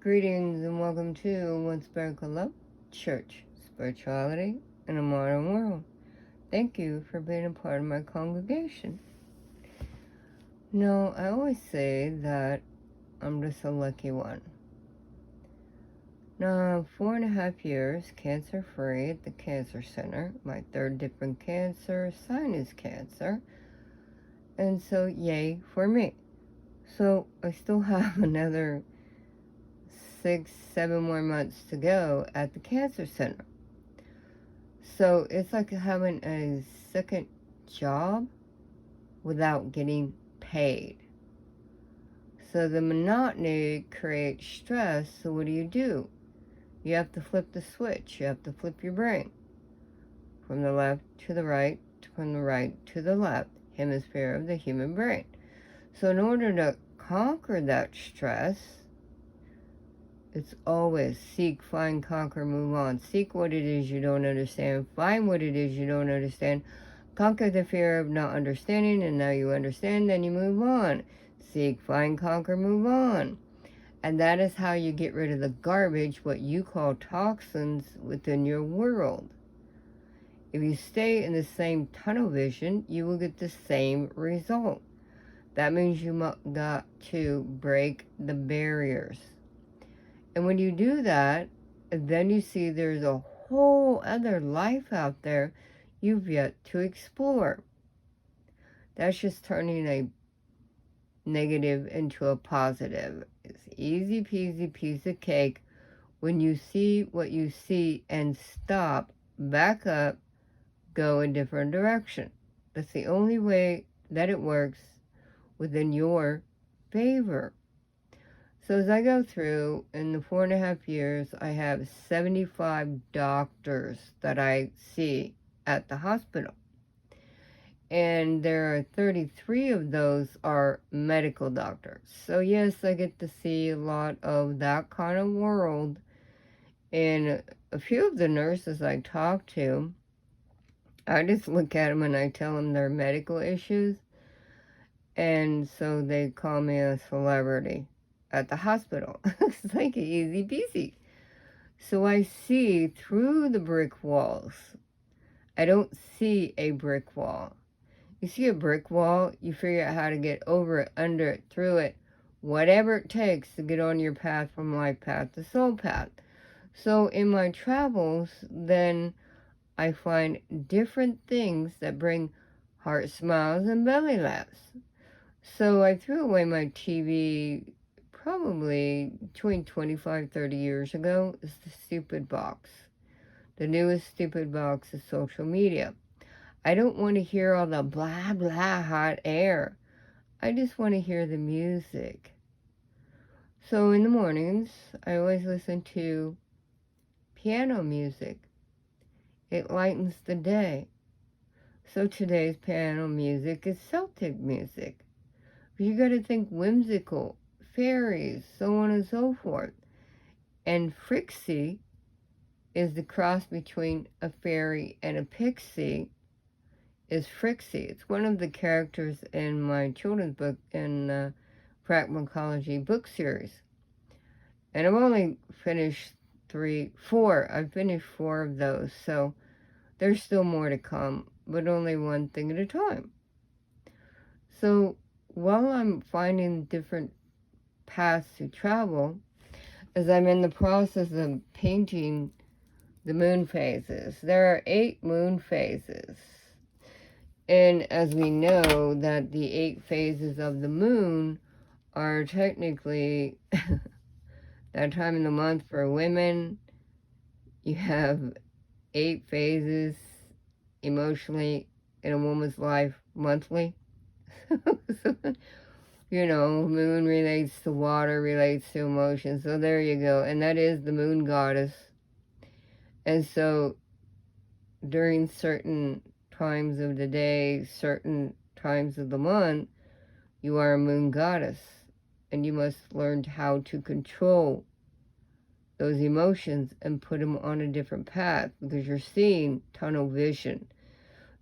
Greetings and welcome to One Spiritual Love Church, Spirituality in a Modern World. Thank you for being a part of my congregation. Now, I always say that I'm just a lucky one. Now, 4.5 years cancer-free at the cancer center, my third different cancer, sinus cancer, and so yay for me. So I still have another 6-7 more months to go at the cancer center. So it's like having a second job without getting paid. So the monotony creates stress. So what do? You have to flip the switch. You have to flip your brain from the left to the right, from the right to the left hemisphere of the human brain. So in order to conquer that stress, it's always seek, find, conquer, move on. Seek what it is you don't understand. Find what it is you don't understand. Conquer the fear of not understanding, and now you understand, then you move on. Seek, find, conquer, move on. And that is how you get rid of the garbage, what you call toxins, within your world. If you stay in the same tunnel vision, you will get the same result. That means you got to break the barriers. And when you do that, then you see there's a whole other life out there you've yet to explore. That's just turning a negative into a positive. It's easy peasy piece of cake when you see what you see and stop, back up, go a different direction. That's the only way that it works within your favor. So as I go through, in the 4.5 years, I have 75 doctors that I see at the hospital. And there are 33 of those are medical doctors. So yes, I get to see a lot of that kind of world. And a few of the nurses I talk to, I just look at them and I tell them their medical issues. And so they call me a celebrity at the hospital. It's like easy peasy. So I see through the brick walls. I don't see a brick wall. You see a brick wall, you figure out how to get over it, under it, through it, whatever it takes to get on your path from life path to soul path. So in my travels, then I find different things that bring heart smiles and belly laughs. So I threw away my TV probably between 25-30 years ago. It's the stupid box. The newest stupid box is social media. I don't want to hear all the blah, blah, hot air. I just want to hear the music. So in the mornings, I always listen to piano music. It lightens the day. So today's piano music is Celtic music. You got to think whimsical, fairies, so on and so forth. And Frixie is the cross between a fairy and a pixie, is Frixie. It's one of the characters in my children's book in the Practicology book series. And I've only finished 4. I've finished 4 of those, so there's still more to come, but only one thing at a time. So while I'm finding different paths to travel, as I'm in the process of painting the moon phases, there are 8 moon phases. And as we know that the 8 phases of the moon are technically that time in the month for women. You have 8 phases emotionally in a woman's life monthly. So, moon relates to water, relates to emotion. So there you go. And that is the moon goddess. And so during certain times of the day, certain times of the month, you are a moon goddess. And you must learn how to control those emotions and put them on a different path, because you're seeing tunnel vision.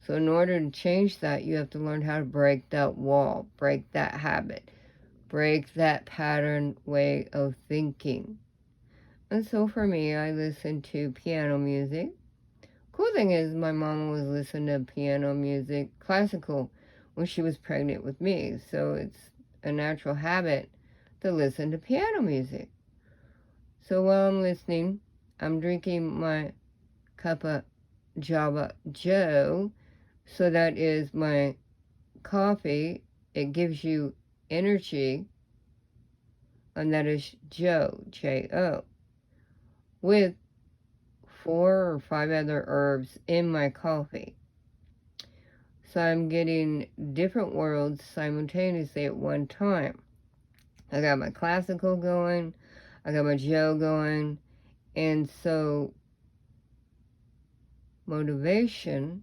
So in order to change that, you have to learn how to break that wall, break that habit, break that pattern way of thinking. And so for me, I listen to piano music. Cool thing is, my mom was listening to piano music, classical, when she was pregnant with me. So it's a natural habit to listen to piano music. So while I'm listening, I'm drinking my cup of Java Joe. So that is my coffee. It gives you energy, and that is Joe, J-O, with 4 or 5 other herbs in my coffee. So I'm getting different worlds simultaneously at one time. I got my classical going, I got my Joe going, and so motivation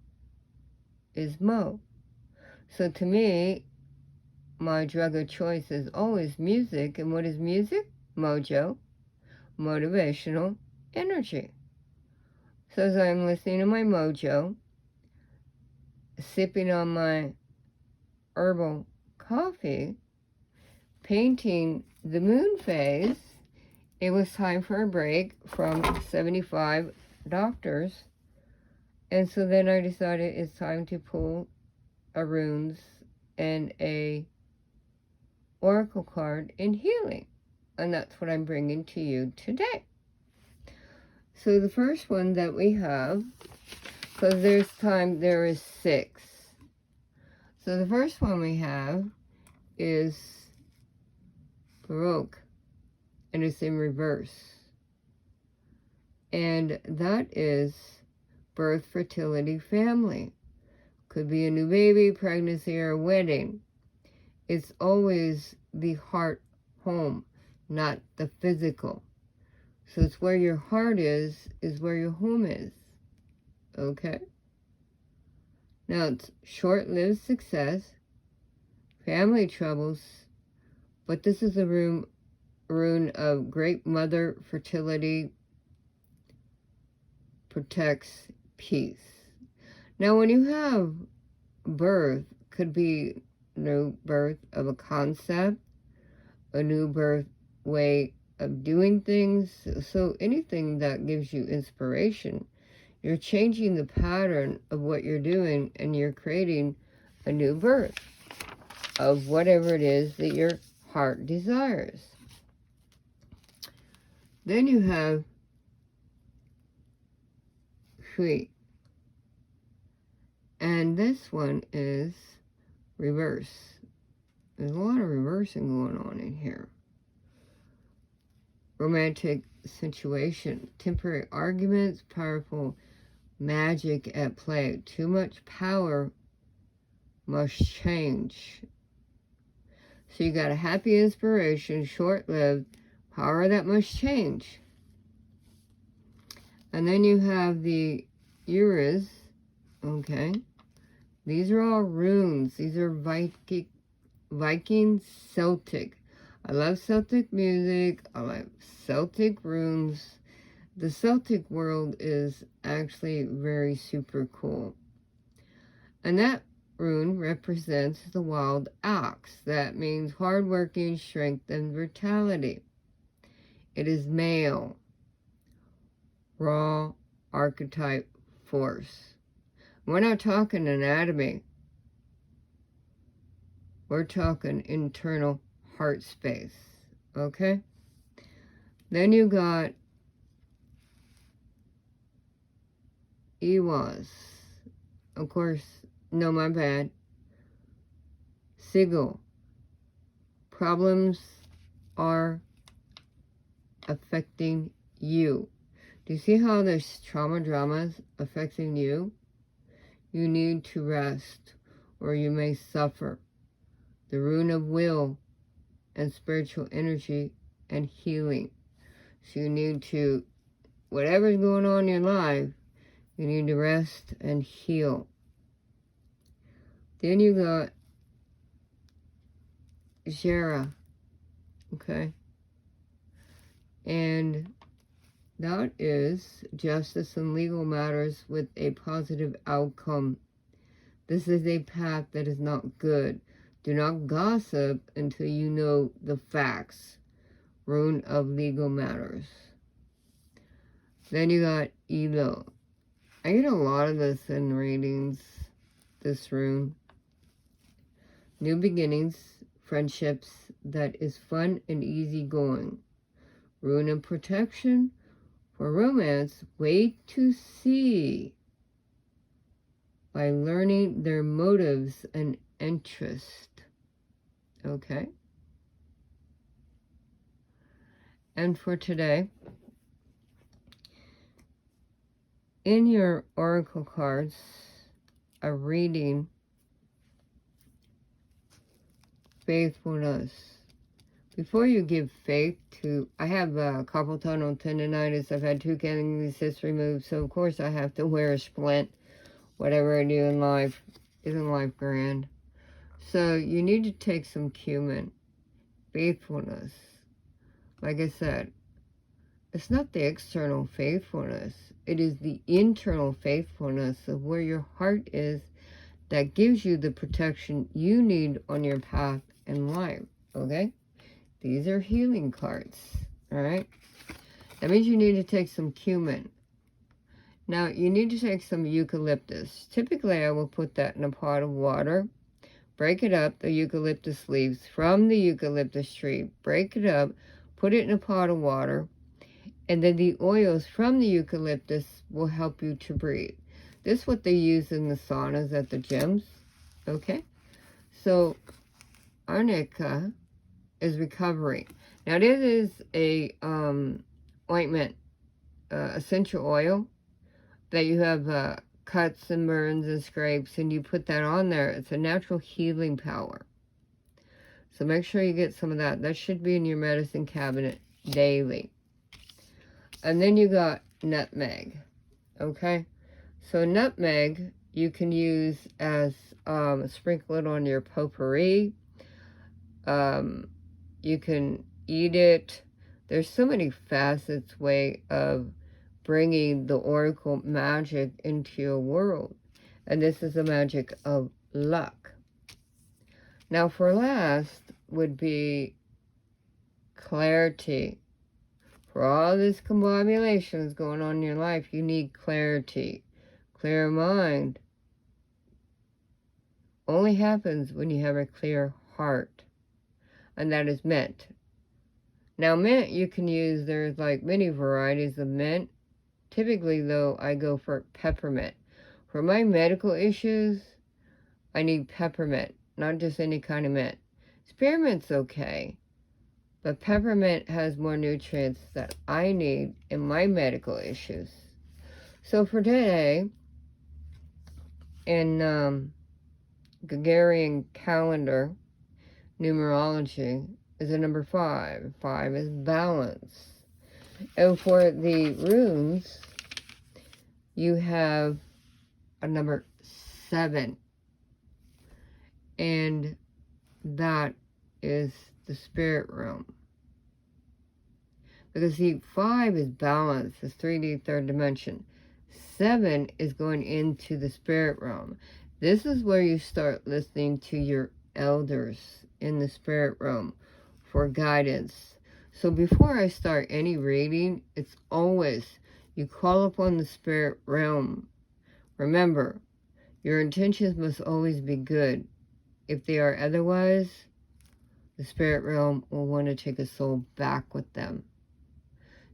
is Mo. So to me, my drug of choice is always music. And what is music? Mojo, motivational energy. So as I'm listening to my Mojo, sipping on my herbal coffee, painting the moon phase, it was time for a break from 75 doctors. And so then I decided it's time to pull a runes and a oracle card in healing. And that's what I'm bringing to you today. So the first one that we have, because there is 6. So the first one we have is Baroque, and it's in reverse. And that is birth, fertility, family. Could be a new baby, pregnancy, or a wedding. It's always the heart home, not the physical. So it's where your heart is where your home is. Okay? Now it's short-lived success, family troubles, but this is a rune of great mother, fertility, protects, peace. Now when you have birth, could be new birth of a concept, a new birth way of doing things. So anything that gives you inspiration, you're changing the pattern of what you're doing, and you're creating a new birth of whatever it is that your heart desires. Then you have Shui, and this one is reverse. There's a lot of reversing going on in here. Romantic situation, temporary arguments, powerful magic at play. Too much power must change. So you got a happy inspiration, short-lived, power that must change. And then you have the Urus, okay? These are all runes. These are Viking Celtic. I love Celtic music. I like Celtic runes. The Celtic world is actually very super cool. And that rune represents the wild ox. That means hardworking, strength, and vitality. It is male. Raw archetype force. We're not talking anatomy. We're talking internal heart space. Okay? Then you got Ewas. Of course, no, my bad. Sigil. Problems are affecting you. Do you see how this drama is affecting you? You need to rest, or you may suffer. The rune of will and spiritual energy and healing. So you need to, whatever's going on in your life, you need to rest and heal. Then you got Jera, okay? And that is justice and legal matters with a positive outcome. This is a path that is not good. Do not gossip until you know the facts. Rune of legal matters. Then you got Elo. I get a lot of this in readings, this rune. New beginnings, friendships that is fun and easy going. Rune and protection. For romance, wait to see by learning their motives and interest. Okay? And for today, in your oracle cards, a reading faithfulness. Before you give faith to, I have carpal tunnel tendonitis. I've had 2 kidney cysts removed, so of course I have to wear a splint. Whatever I do in life, isn't life grand? So you need to take some cumin. Faithfulness. Like I said, it's not the external faithfulness. It is the internal faithfulness of where your heart is that gives you the protection you need on your path in life. Okay? These are healing cards. Alright? That means you need to take some cumin. Now, you need to take some eucalyptus. Typically, I will put that in a pot of water. Break it up, the eucalyptus leaves from the eucalyptus tree. Break it up, put it in a pot of water, and then the oils from the eucalyptus will help you to breathe. This is what they use in the saunas at the gyms. Okay? So, arnica is recovery. Now, this is a ointment, essential oil, that you have cuts and burns and scrapes, and you put that on there. It's a natural healing power. So make sure you get some of that. That should be in your medicine cabinet daily. And then you got nutmeg. Okay? So nutmeg you can use as sprinkle it on your potpourri. You can eat it. There's so many facets way of bringing the oracle magic into your world. And this is the magic of luck. Now for last would be clarity. For all this combobulations going on in your life, you need clarity. Clear mind only happens when you have a clear heart. And that is mint. Now mint you can use, there's like many varieties of mint. Typically, though, I go for peppermint. For my medical issues, I need peppermint, not just any kind of mint. Spearmint's okay, but peppermint has more nutrients that I need in my medical issues. So for today, in Gregorian calendar, numerology is a number 5. 5 is balance. And for the runes, you have a number 7. And that is the spirit realm. Because see, 5 is balance, it's 3D, third dimension. 7 is going into the spirit realm. This is where you start listening to your elders in the spirit realm for guidance. So before I start any reading, it's always you call upon the spirit realm. Remember, your intentions must always be good. If they are otherwise, the spirit realm will want to take a soul back with them.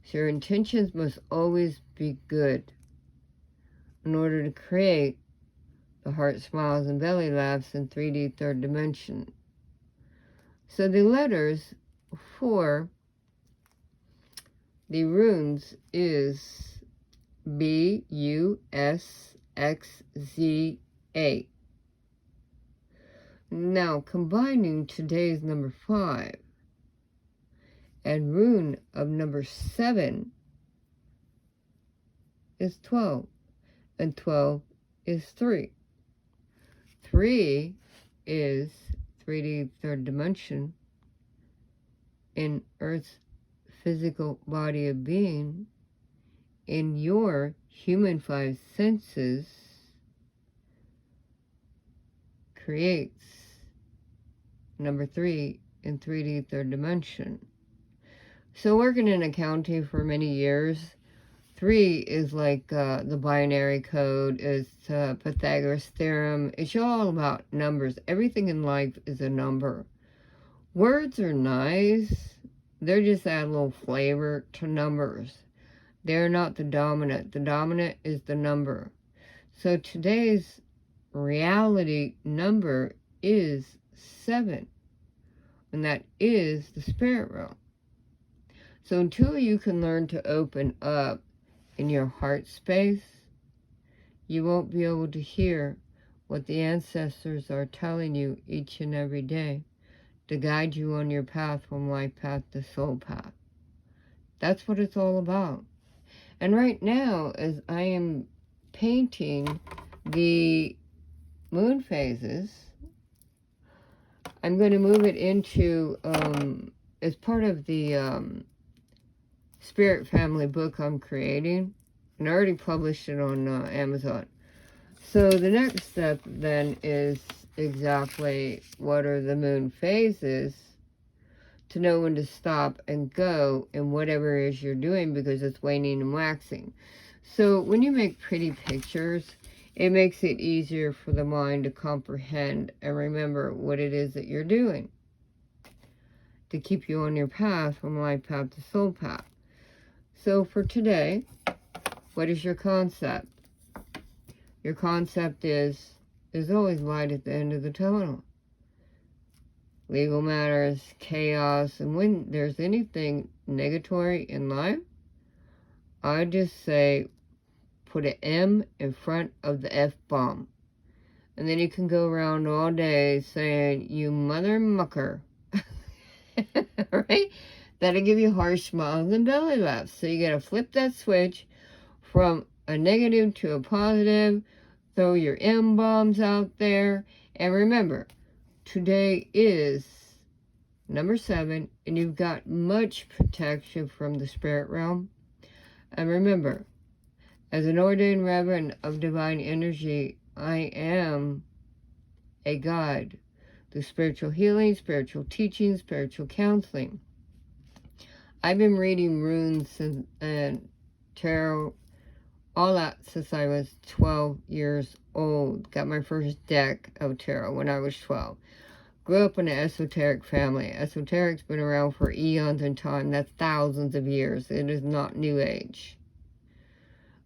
So your intentions must always be good in order to create the heart smiles and belly laughs in 3D third dimension. So the letters for the runes is B-U-S-X-Z-A. Now, combining today's number 5 and rune of number 7 is 12. And 12 is 3. 3 is 3D third dimension in Earth's physical body of being. In your human 5 senses creates number 3 in 3D third dimension. So working in accounting for many years, 3 is like the binary code, is Pythagoras theorem. It's all about numbers. Everything in life is a number. Words are nice. They're just add a little flavor to numbers. They're not the dominant. The dominant is the number. So today's reality number is 7. And that is the spirit realm. So until you can learn to open up in your heart space, you won't be able to hear what the ancestors are telling you each and every day to guide you on your path from life path to soul path. That's what it's all about. And right now, as I am painting the moon phases, I'm going to move it into, as part of the Spirit Family book I'm creating, and I already published it on Amazon. So the next step then is exactly what are the moon phases to know when to stop and go in whatever it is you're doing, because it's waning and waxing. So when you make pretty pictures, it makes it easier for the mind to comprehend and remember what it is that you're doing to keep you on your path from life path to soul path. So for today, what is your concept? Your concept is, there's always light at the end of the tunnel. Legal matters, chaos, and when there's anything negatory in life, I just say put an M in front of the F-bomb. And then you can go around all day saying, you mother mucker. Right? That'll give you harsh smiles and belly laughs. So you gotta flip that switch from a negative to a positive. Throw your M-bombs out there. And remember, today is number 7, and you've got much protection from the spirit realm. And remember, as an ordained reverend of divine energy, I am a guide through spiritual healing, spiritual teaching, spiritual counseling. I've been reading runes and tarot, all that since I was 12 years old. Got my first deck of tarot when I was 12. Grew up in an esoteric family. Esoteric's been around for eons in time. That's thousands of years. It is not New Age.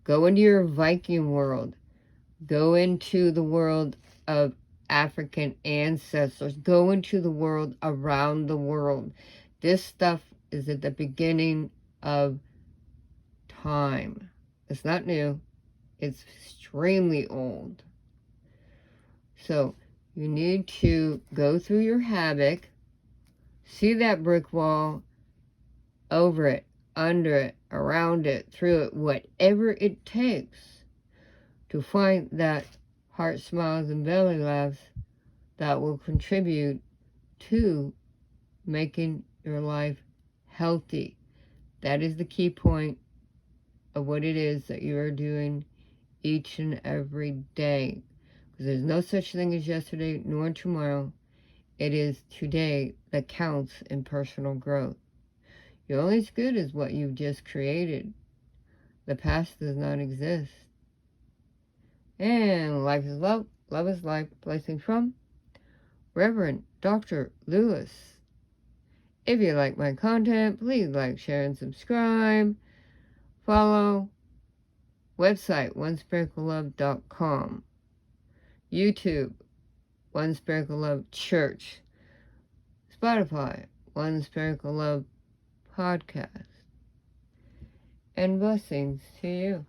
Go into your Viking world. Go into the world of African ancestors. Go into the world around the world. This stuff is at the beginning of time. It's not new. It's extremely old. So you need to go through your havoc, see that brick wall, over it, under it, around it, through it, whatever it takes to find that heart smiles and belly laughs that will contribute to making your life healthy. That is the key point of what it is that you are doing each and every day. Because there's no such thing as yesterday nor tomorrow. It is today that counts in personal growth. You're only as good as what you've just created. The past does not exist. And life is love, love is life. Blessings from Reverend Dr. Lewis. If you like my content, please like, share, and subscribe. Follow. Website, onespirituallove.com. YouTube, One Spiritual Love Church. Spotify, One Spiritual Love Podcast. And blessings to you.